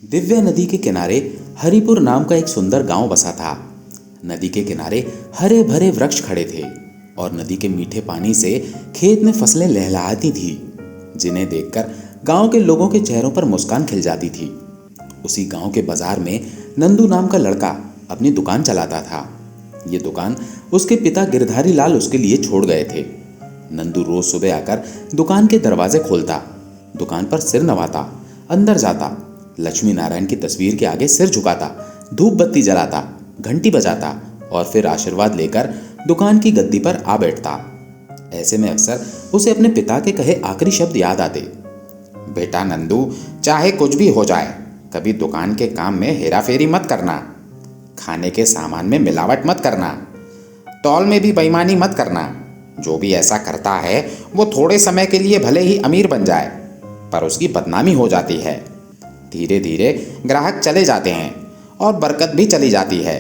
दिव्या नदी के किनारे हरिपुर नाम का एक सुंदर गांव बसा था। नदी के किनारे हरे भरे वृक्ष खड़े थे और नदी के मीठे पानी से खेत में फसलें लहलहाती थी, जिन्हें देखकर गांव के लोगों के चेहरों पर मुस्कान खिल जाती थी। उसी गांव के बाजार में नंदू नाम का लड़का अपनी दुकान चलाता था। ये दुकान उसके पिता गिरधारी लाल उसके लिए छोड़ गए थे। नंदू रोज सुबह आकर दुकान के दरवाजे खोलता, दुकान पर सिर नवाता, अंदर जाता, लक्ष्मी नारायण की तस्वीर के आगे सिर झुकाता, धूप बत्ती जलाता, घंटी बजाता और फिर आशीर्वाद लेकर दुकान की गद्दी पर आ बैठता। ऐसे में अक्सर उसे अपने पिता के कहे आखिरी शब्द याद आते। बेटा नंदू, चाहे कुछ भी हो जाए, कभी दुकान के काम में हेराफेरी मत करना, खाने के सामान में मिलावट मत करना, तौल में भी बेईमानी मत करना। जो भी ऐसा करता है वो थोड़े समय के लिए भले ही अमीर बन जाए, पर उसकी बदनामी हो जाती है। धीरे धीरे ग्राहक चले जाते हैं और बरकत भी चली जाती है।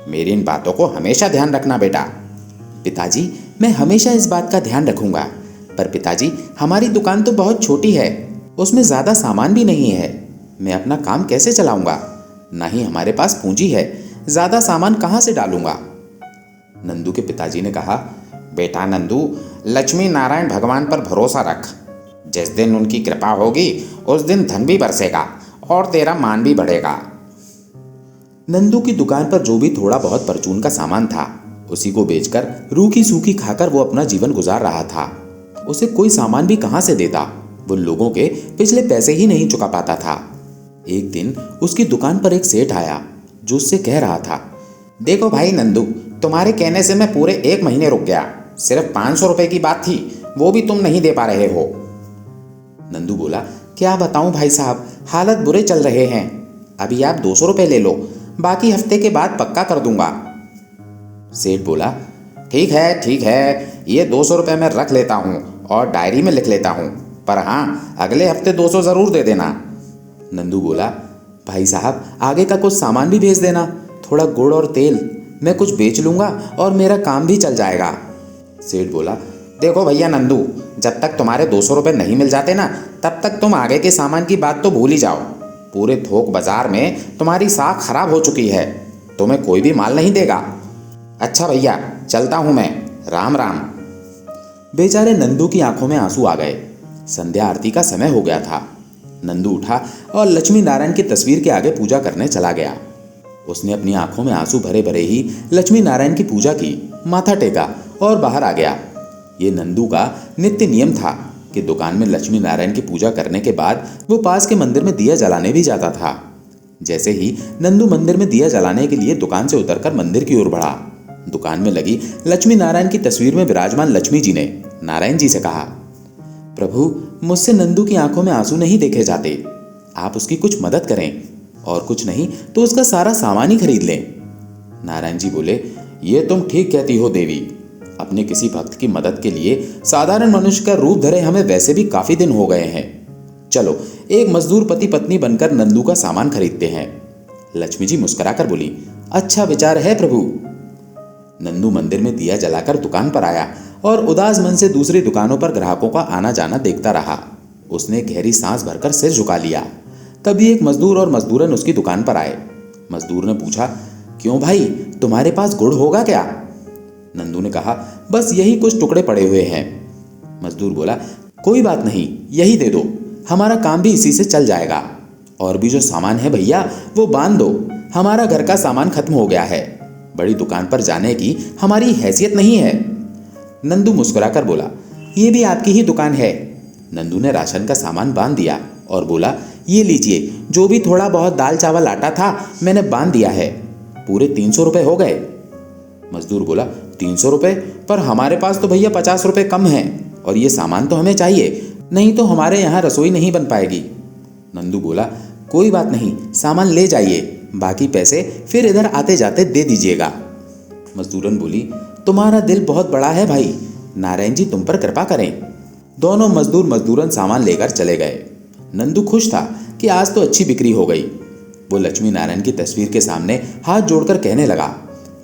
मेरी इन बातों को हमेशा ध्यान रखना बेटा। पिताजी, मैं हमेशा इस बात का ध्यान रखूंगा। पर पिताजी, हमारी दुकान तो बहुत छोटी है, उसमें ज़्यादा सामान भी नहीं है। मैं अपना काम कैसे चलाऊंगा? ना ही हमारे पास पूंजी है, ज़्यादा सामान कहाँ से डालूंगा? नंदू के पिताजी ने कहा, बेटा नंदू, लक्ष्मी नारायण भगवान पर भरोसा रख। जिस दिन उनकी कृपा होगी उस दिन धन भी बरसेगा और तेरा मान भी बढ़ेगा। नंदू की दुकान पर जो भी थोड़ा बहुत परचून का सामान था, उसी को बेचकर रूखी सूखी खाकर वो अपना जीवन गुजार रहा था। उसे कोई सामान भी कहाँ से देता? वो लोगों के पिछले पैसे ही नहीं चुका पाता था। एक दिन उसकी दुकान पर एक सेठ आया जो उससे कह रहा था, देखो भाई नंदू, तुम्हारे कहने से मैं पूरे 1 महीने रुक गया। सिर्फ 500 रुपए की बात थी, वो भी तुम नहीं दे पा रहे हो। नंदू बोला, क्या बताऊं भाई साहब, हालत बुरे चल रहे हैं। अभी आप 200 रुपए ले लो, बाकी हफ्ते के बाद पक्का कर दूंगा। सेठ बोला, ठीक है, ये 200 रुपए मैं रख लेता हूँ और डायरी में लिख लेता हूँ, पर हाँ, अगले हफ्ते 200 ज़रूर दे देना। नंदू बोला, भाई साहब, आगे का कुछ सामान भी भेज देना, थोड़ा गुड़ और तेल, मैं कुछ बेच लूँगा और मेरा काम भी चल जाएगा। सेठ बोला, देखो भैया नंदू, जब तक तुम्हारे 200 रुपये नहीं मिल जाते ना, तब तक तुम आगे के सामान की बात तो भूल ही जाओ। पूरे थोक बाजार में तुम्हारी साख खराब हो चुकी है, तुम्हें कोई भी माल नहीं देगा। अच्छा भैया, चलता हूँ मैं, राम राम। बेचारे नंदू की आंखों में आंसू आ गए। संध्या आरती का समय हो गया था। नंदू उठा और लक्ष्मी नारायण की तस्वीर के आगे पूजा करने चला गया। उसने अपनी आंखों में आंसू भरे भरे ही लक्ष्मी नारायण की पूजा की, माथा टेका और बाहर आ गया। ये नंदू का नित्य नियम था कि दुकान में लक्ष्मी नारायण की पूजा करने के बाद वो पास के मंदिर में दिया जलाने भी जाता था। जैसे ही नंदू मंदिर में दिया जलाने के लिए दुकान से उतरकर मंदिर की ओर बढ़ा, दुकान में लगी लक्ष्मी नारायण की तस्वीर में विराजमान लक्ष्मी जी ने नारायण जी से कहा, प्रभु, मुझसे नंदू की आंखों में आंसू नहीं देखे जाते, आप उसकी कुछ मदद करें, और कुछ नहीं तो उसका सारा सामान ही खरीद लें। नारायण जी बोले, ये तुम ठीक कहती हो देवी। अपने किसी भक्त की मदद के लिए साधारण मनुष्य का रूप धरे हमें वैसे भी काफी दिन हो गए हैं। चलो, एक मजदूर पति पत्नी बनकर नंदू का सामान खरीदते हैं। लक्ष्मी जी मुस्कुराकर बोली, अच्छा विचार है प्रभु। नंदू मंदिर में दिया जलाकर दुकान पर आया और उदास मन से दूसरी दुकानों पर ग्राहकों का आना जाना देखता रहा। उसने गहरी सांस भरकर सिर झुका लिया। तभी एक मजदूर और मजदूरन उसकी दुकान पर आए। मजदूर ने पूछा, क्यों भाई, तुम्हारे पास गुड़ होगा क्या? नंदू ने कहा, बस यही कुछ टुकड़े पड़े हुए हैं। मजदूर बोला, कोई बात नहीं, यही दे दो, हमारा काम भी इसी से चल जाएगा। और भी जो सामान है भैया वो बांध दो, हमारा घर का सामान खत्म हो गया है, बड़ी दुकान पर जाने की हमारी हैसियत नहीं है। नंदू मुस्कुराकर बोला, ये भी आपकी ही दुकान है। नंदू ने राशन का सामान बांध दिया और बोला, ये लीजिए, जो भी थोड़ा बहुत दाल चावल आटा था मैंने बांध दिया है, पूरे 300 रुपये हो गए। मजदूर बोला, 300 रुपये? पर हमारे पास तो भैया 50 रुपये कम हैं और ये सामान तो हमें चाहिए, नहीं तो हमारे यहाँ रसोई नहीं बन पाएगी। नंदू बोला, कोई बात नहीं, सामान ले जाइए, बाकी पैसे फिर इधर आते जाते दे दीजिएगा। मजदूरन बोली, तुम्हारा दिल बहुत बड़ा है भाई, नारायण जी तुम पर कृपा करें। दोनों मजदूरन सामान लेकर चले गए। नंदू खुश था कि आज तो अच्छी बिक्री हो गई। वो लक्ष्मी नारायण की तस्वीर के सामने हाथ जोड़कर कहने लगा,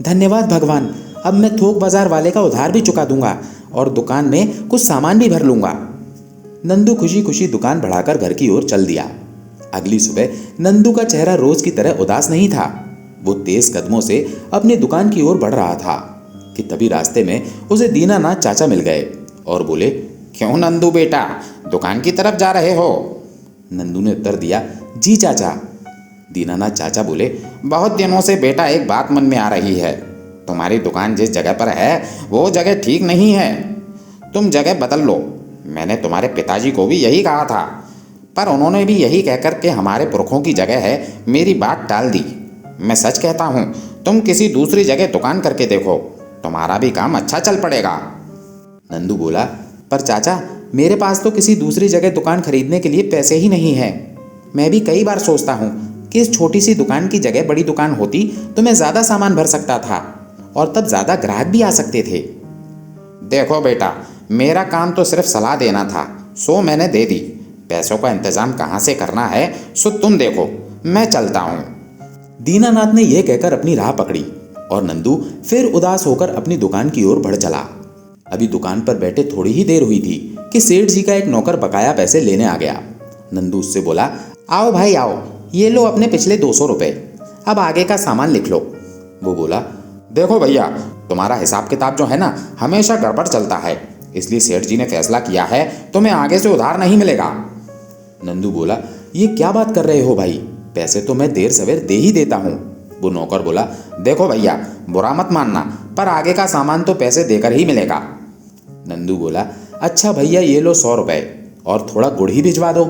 धन्यवाद भगवान, अब मैं थोक बाजार वाले का उधार भी चुका दूंगा और दुकान में कुछ सामान भी भर लूंगा। नंदू खुशी खुशी दुकान बढ़ाकर घर की ओर चल दिया। अगली सुबह नंदू का चेहरा रोज की तरह उदास नहीं था। वो तेज कदमों से अपनी दुकान की ओर बढ़ रहा था कि तभी रास्ते में उसे दीनानाथ चाचा मिल गए और बोले, क्यों नंदू बेटा, दुकान की तरफ जा रहे हो? नंदू ने उत्तर दिया, जी चाचा। दीनानाथ चाचा बोले, बहुत दिनों से बेटा एक बात मन में आ रही है। तुम्हारी दुकान जिस जगह पर है वो जगह ठीक नहीं है, तुम जगह बदल लो। मैंने तुम्हारे पिताजी को भी यही कहा था, पर उन्होंने भी यही कहकर के हमारे पुरखों की जगह है मेरी बात टाल दी। मैं सच कहता हूँ, तुम किसी दूसरी जगह दुकान करके देखो, तुम्हारा भी काम अच्छा चल पड़ेगा। नंदू बोला, पर चाचा मेरे पास तो किसी दूसरी जगह दुकान खरीदने के लिए पैसे ही नहीं है। मैं भी कई बार सोचता हूँ कि इस छोटी सी दुकान की जगह बड़ी दुकान होती तो मैं ज़्यादा सामान भर सकता था और तब ज़्यादा ग्राहक भी आ सकते थे। देखो बेटा, मेरा काम तो सिर्फ सलाह देना था, सो मैंने दे दी। पैसों का इंतजाम कहाँ से करना है सो तुम देखो, मैं चलता हूँ। दीनानाथ ने यह कहकर अपनी राह पकड़ी और नंदू फिर उदास होकर अपनी दुकान की ओर बढ़ चला। अभी दुकान पर बैठे थोड़ी ही देर हुई थी कि सेठ जी का एक नौकर बकाया पैसे लेने आ गया। नंदू उससे बोला, आओ भाई आओ, ये लो अपने पिछले 200 रुपए, अब आगे का सामान लिख लो। वो बोला, देखो भैया, तुम्हारा हिसाब किताब जो है ना हमेशा गड़बड़ चलता है, इसलिए सेठ जी ने फैसला किया है तुम्हें आगे से उधार नहीं मिलेगा। नंदू बोला, ये क्या बात कर रहे हो भाई, पैसे तो मैं देर सवेर दे ही देता हूँ। वो नौकर बोला, देखो भैया, बुरा मत मानना, पर आगे का सामान तो पैसे देकर ही मिलेगा। नंदू बोला, अच्छा भैया ये लो 100 रुपए और थोड़ा गुड़ ही भिजवा दो।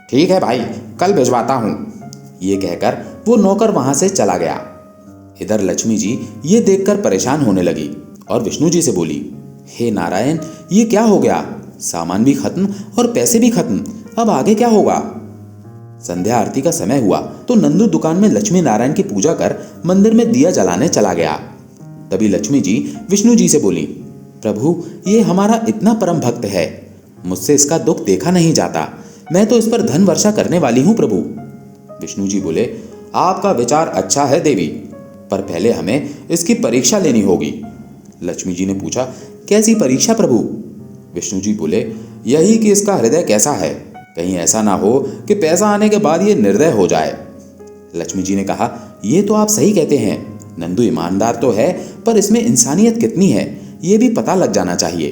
ठीक है भाई, कल भिजवाता हूँ। ये कहकर वो नौकर वहां से चला गया। इधर लक्ष्मी जी ये देखकर परेशान होने लगी और विष्णु जी से बोली, हे नारायण, ये क्या हो गया, सामान भी खत्म और पैसे भी खत्म, अब आगे क्या होगा। संध्या आरती का समय हुआ तो नंदू दुकान में लक्ष्मी नारायण की पूजा कर मंदिर में दिया जलाने चला गया। तभी लक्ष्मी जी विष्णु जी से बोली, प्रभु ये हमारा इतना परम भक्त है, मुझसे इसका दुख देखा नहीं जाता, मैं तो इस पर धन वर्षा करने वाली हूँ प्रभु। विष्णु जी बोले, आपका विचार अच्छा है देवी, पर पहले हमें इसकी परीक्षा लेनी होगी। लक्ष्मी जी ने पूछा, कैसी परीक्षा प्रभु। विष्णु जी बोले, यही कि इसका हृदय कैसा है, कहीं ऐसा ना हो कि पैसा आने के बाद ये निर्दय हो जाए। लक्ष्मी जी ने कहा, ये तो आप सही कहते हैं, नंदू ईमानदार तो है पर इसमें इंसानियत कितनी है ये भी पता लग जाना चाहिए।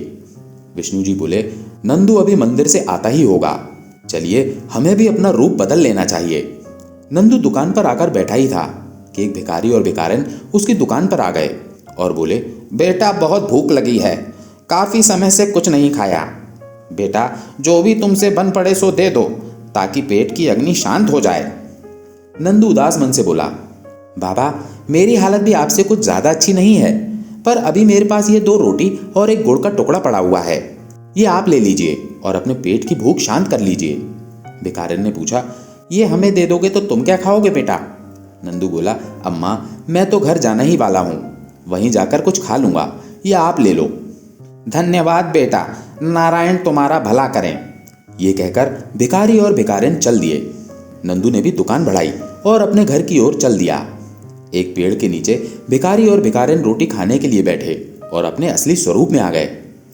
विष्णु जी बोले, नंदू अभी मंदिर से आता ही होगा, चलिए हमें भी अपना रूप बदल लेना चाहिए। नंदू दुकान पर आकर बैठा ही था कि एक भिखारी और भिखारिन उसकी दुकान पर आ गए और बोले, बेटा बहुत भूख लगी है, काफ़ी समय से कुछ नहीं खाया। बेटा जो भी तुमसे बन पड़े सो दे दो, ताकि पेट की अग्नि शांत हो जाए। नंदू उदास मन से बोला, बाबा मेरी हालत भी आपसे कुछ ज़्यादा अच्छी नहीं है, पर अभी मेरे पास ये 2 रोटी और एक गुड़ का टुकड़ा पड़ा हुआ है, ये आप ले लीजिए और अपने पेट की भूख शांत कर लीजिए। भिखारिन ने पूछा, ये हमें दे दोगे तो तुम क्या खाओगे बेटा। नंदू बोला, अम्मा मैं तो घर जाना ही वाला हूँ, वहीं जाकर कुछ खा लूँगा, ये आप ले लो। धन्यवाद बेटा, नारायण तुम्हारा भला करें। ये कहकर भिखारी और भिखारिन चल दिए। नंदू ने भी दुकान बढ़ाई और अपने घर की ओर चल दिया। एक पेड़ के नीचे भिखारी और भिखारिन रोटी खाने के लिए बैठे और अपने असली स्वरूप में आ गए।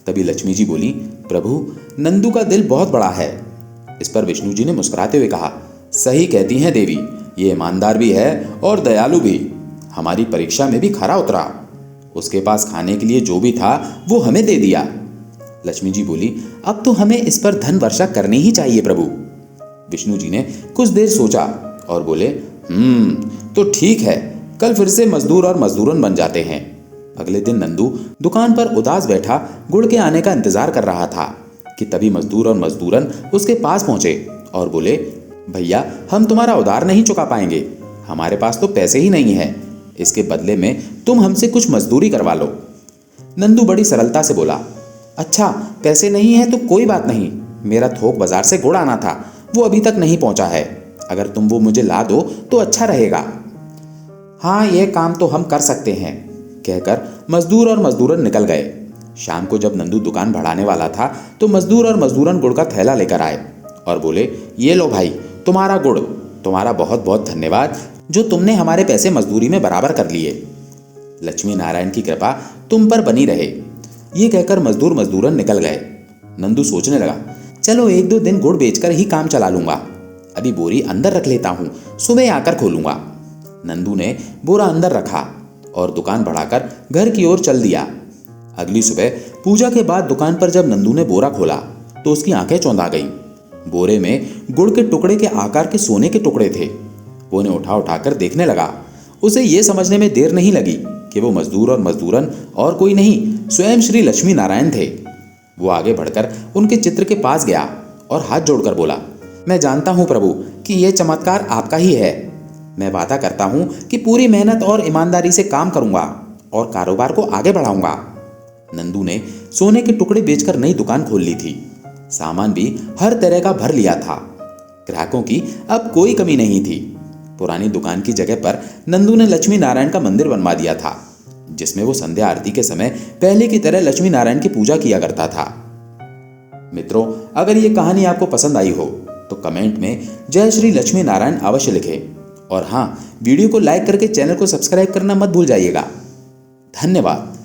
तभी लक्ष्मी जी बोली, प्रभु नंदू का दिल बहुत बड़ा है। इस पर विष्णु जी ने मुस्कुराते हुए कहा, सही कहती हैं देवी, ये ईमानदार भी है और दयालु भी, हमारी परीक्षा में भी खरा उतरा, उसके पास खाने के लिए जो भी था वो हमें दे दिया। लक्ष्मी जी बोली, अब तो हमें इस पर धन वर्षा करनी ही चाहिए प्रभु। विष्णु जी ने कुछ देर सोचा और बोले, तो ठीक है, कल फिर से मजदूर और मजदूरन बन जाते हैं। अगले दिन नंदू दुकान पर उदास बैठा गुड़ के आने का इंतजार कर रहा था कि तभी मजदूर और मजदूरन उसके पास पहुंचे और बोले, भैया हम तुम्हारा उधार नहीं चुका पाएंगे, हमारे पास तो पैसे ही नहीं है, इसके बदले में तुम हमसे कुछ मजदूरी करवा लो। नंदू बड़ी सरलता से बोला, अच्छा पैसे नहीं है तो कोई बात नहीं, मेरा थोक बाजार से गुड़ आना था, वो अभी तक नहीं पहुंचा है, अगर तुम वो मुझे ला दो तो अच्छा रहेगा। हाँ ये काम तो हम कर सकते हैं, कहकर मजदूर और मजदूरन निकल गए। शाम को जब नंदू दुकान बढ़ाने वाला था तो मजदूर और मजदूरन गुड़ का थैला लेकर आए और बोले, ये लो भाई तुम्हारा गुड़, तुम्हारा बहुत बहुत धन्यवाद जो तुमने हमारे पैसे मजदूरी में बराबर कर लिए। लक्ष्मी नारायण की कृपा तुम पर बनी रहे। ये कहकर मजदूर मजदूरन निकल गए। नंदू सोचने लगा, चलो 1-2 दिन गुड़ बेचकर ही काम चला लूंगा, अभी बोरी अंदर रख लेता हूँ, सुबह आकर खोलूंगा। नंदू ने बोरा अंदर रखा और दुकान बढ़ाकर घर की ओर चल दिया। अगली सुबह पूजा के बाद दुकान पर जब नंदू ने बोरा खोला तो उसकी आंखें चौंधा गईं। बोरे में गुड़ के टुकड़े के आकार के सोने के टुकड़े थे। वो उन्हें उठा उठाकर देखने लगा। उसे ये समझने में देर नहीं लगी कि वो मजदूर और मजदूरन और कोई नहीं, स्वयं श्री लक्ष्मी नारायण थे। वो आगे बढ़कर उनके चित्र के पास गया और हाथ जोड़कर बोला, मैं जानता हूँ प्रभु कि यह चमत्कार आपका ही है। मैं वादा करता हूँ कि पूरी मेहनत और ईमानदारी से काम करूंगा और कारोबार को आगे बढ़ाऊंगा। नंदू ने सोने के टुकड़े बेचकर नई दुकान खोल ली थी। सामान भी हर तरह का भर लिया था। ग्राहकों की अब कोई कमी नहीं थी। पुरानी दुकान की जगह पर नंदू ने लक्ष्मी नारायण का मंदिर बनवा दिया था, जिसमें वो संध्या आरती के समय पहले की तरह लक्ष्मी नारायण की पूजा किया करता था। मित्रों, अगर ये कहानी आपको पसंद आई हो तो कमेंट में जय श्री लक्ष्मी नारायण अवश्य लिखें और हाँ, वीडियो को लाइक करके चैनल को सब्सक्राइब करना मत भूल जाइएगा। धन्यवाद।